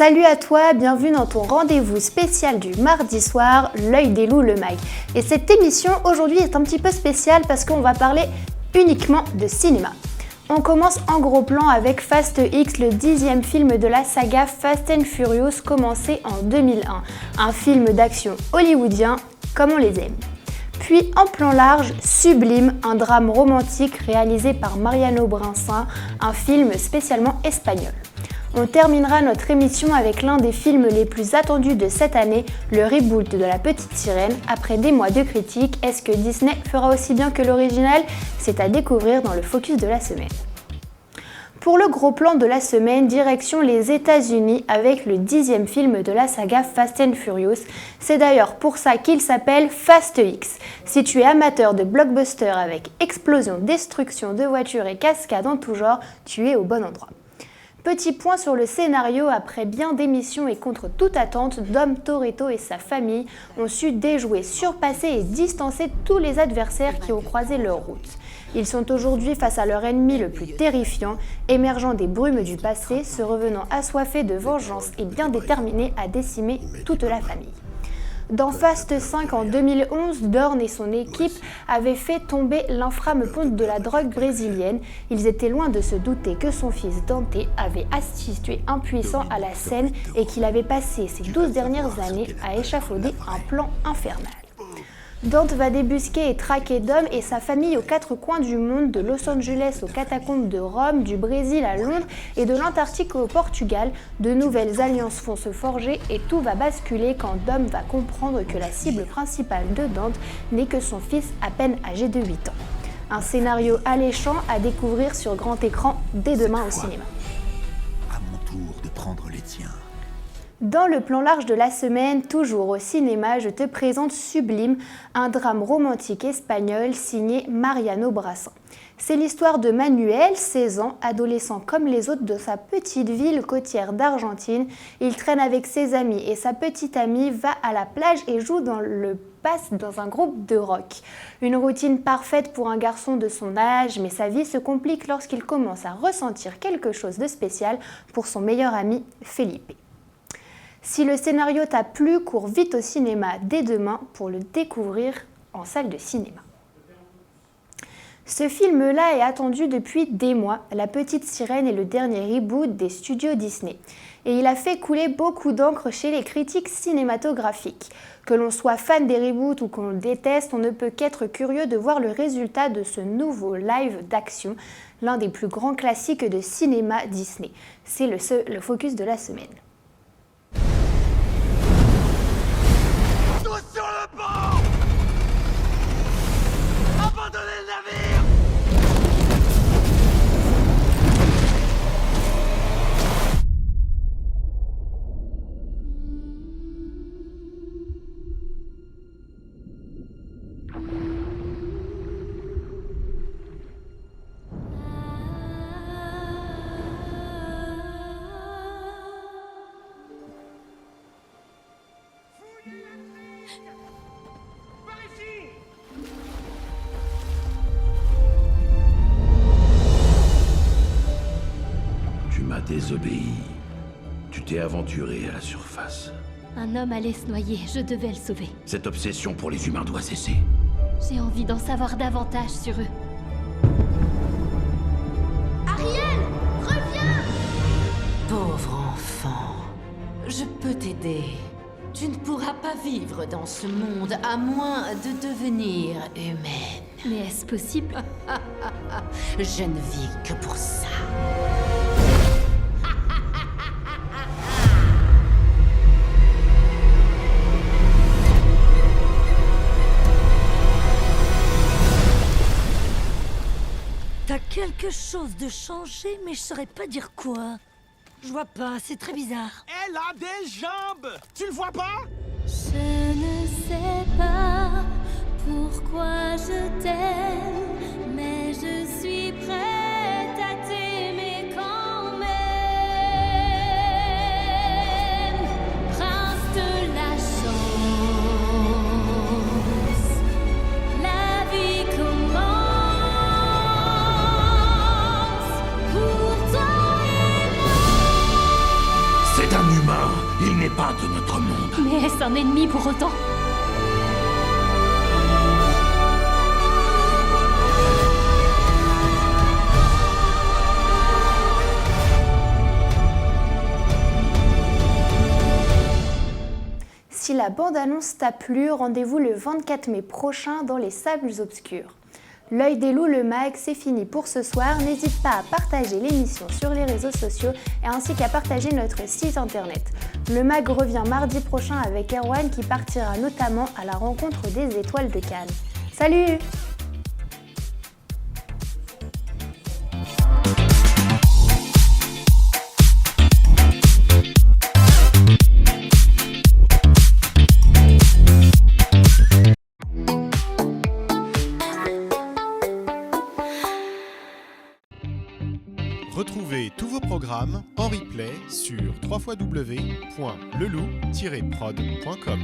Salut à toi, bienvenue dans ton rendez-vous spécial du mardi soir, l'œil des loups le mag. Et cette émission aujourd'hui est un petit peu spéciale parce qu'on va parler uniquement de cinéma. On commence en gros plan avec Fast X, le 10e film de la saga Fast and Furious commencé en 2001. Un film d'action hollywoodien comme on les aime. Puis en plan large, Sublime, un drame romantique réalisé par Mariano Brinsin, un film spécialement espagnol. On terminera notre émission avec l'un des films les plus attendus de cette année, le reboot de La Petite Sirène. Après des mois de critiques, est-ce que Disney fera aussi bien que l'original? C'est à découvrir dans le focus de la semaine. Pour le gros plan de la semaine, direction les États-Unis avec le 10e film de la saga Fast and Furious. C'est d'ailleurs pour ça qu'il s'appelle Fast X. Si tu es amateur de blockbusters avec explosion, destruction de voitures et cascades en tout genre, tu es au bon endroit. Petit point sur le scénario, après bien d'émissions et contre toute attente, Dom Toretto et sa famille ont su déjouer, surpasser et distancer tous les adversaires qui ont croisé leur route. Ils sont aujourd'hui face à leur ennemi le plus terrifiant, émergeant des brumes du passé, se revenant assoiffés de vengeance et bien déterminés à décimer toute la famille. Dans Fast 5 en 2011, Dorn et son équipe avaient fait tomber l'infâme ponte de la drogue brésilienne. Ils étaient loin de se douter que son fils Dante avait assisté impuissant à la scène et qu'il avait passé ces 12 dernières années à échafauder un plan infernal. Dante va débusquer et traquer Dom et sa famille aux quatre coins du monde, de Los Angeles aux catacombes de Rome, du Brésil à Londres et de l'Antarctique au Portugal. De nouvelles alliances vont se forger et tout va basculer quand Dom va comprendre que la cible principale de Dante n'est que son fils à peine âgé de 8 ans. Un scénario alléchant à découvrir sur grand écran dès demain au cinéma. À mon tour de prendre les tiens. Dans le plan large de la semaine, toujours au cinéma, je te présente Sublime, un drame romantique espagnol signé Mariano Brinsin. C'est l'histoire de Manuel, 16 ans, adolescent comme les autres de sa petite ville côtière d'Argentine. Il traîne avec ses amis et sa petite amie va à la plage et joue dans un groupe de rock. Une routine parfaite pour un garçon de son âge, mais sa vie se complique lorsqu'il commence à ressentir quelque chose de spécial pour son meilleur ami Felipe. Si le scénario t'a plu, cours vite au cinéma dès demain pour le découvrir en salle de cinéma. Ce film-là est attendu depuis des mois. La Petite Sirène est le dernier reboot des studios Disney. Et il a fait couler beaucoup d'encre chez les critiques cinématographiques. Que l'on soit fan des reboots ou qu'on le déteste, on ne peut qu'être curieux de voir le résultat de ce nouveau live d'action, l'un des plus grands classiques de cinéma Disney. C'est le focus de la semaine. Sur le pont! Abandonnez le navire! Tu m'as désobéi. Tu t'es aventuré à la surface. Un homme allait se noyer, je devais le sauver. Cette obsession pour les humains doit cesser. J'ai envie d'en savoir davantage sur eux. Ariel, reviens! Pauvre enfant, je peux t'aider. Tu ne pourras pas vivre dans ce monde à moins de devenir humaine. Mais est-ce possible? Je ne vis que pour ça. T'as quelque chose de changé, mais je saurais pas dire quoi. Je vois pas, c'est très bizarre. Elle a des jambes! Tu le vois pas? Je ne sais pas pourquoi je t'aime, mais je suis prête à t'aimer quand même. Prince de la chance, la vie commence pour toi et moi. C'est un humain. pas de notre monde. Mais est-ce un ennemi pour autant? Si la bande-annonce t'a plu, rendez-vous le 24 mai prochain dans les Sables Obscurs. L'œil des loups, le mag, c'est fini pour ce soir. N'hésite pas à partager l'émission sur les réseaux sociaux et ainsi qu'à partager notre site internet. Le mag revient mardi prochain avec Erwan qui partira notamment à la rencontre des étoiles de Cannes. Salut! Retrouvez tous vos programmes en replay sur www.leloup-prod.com.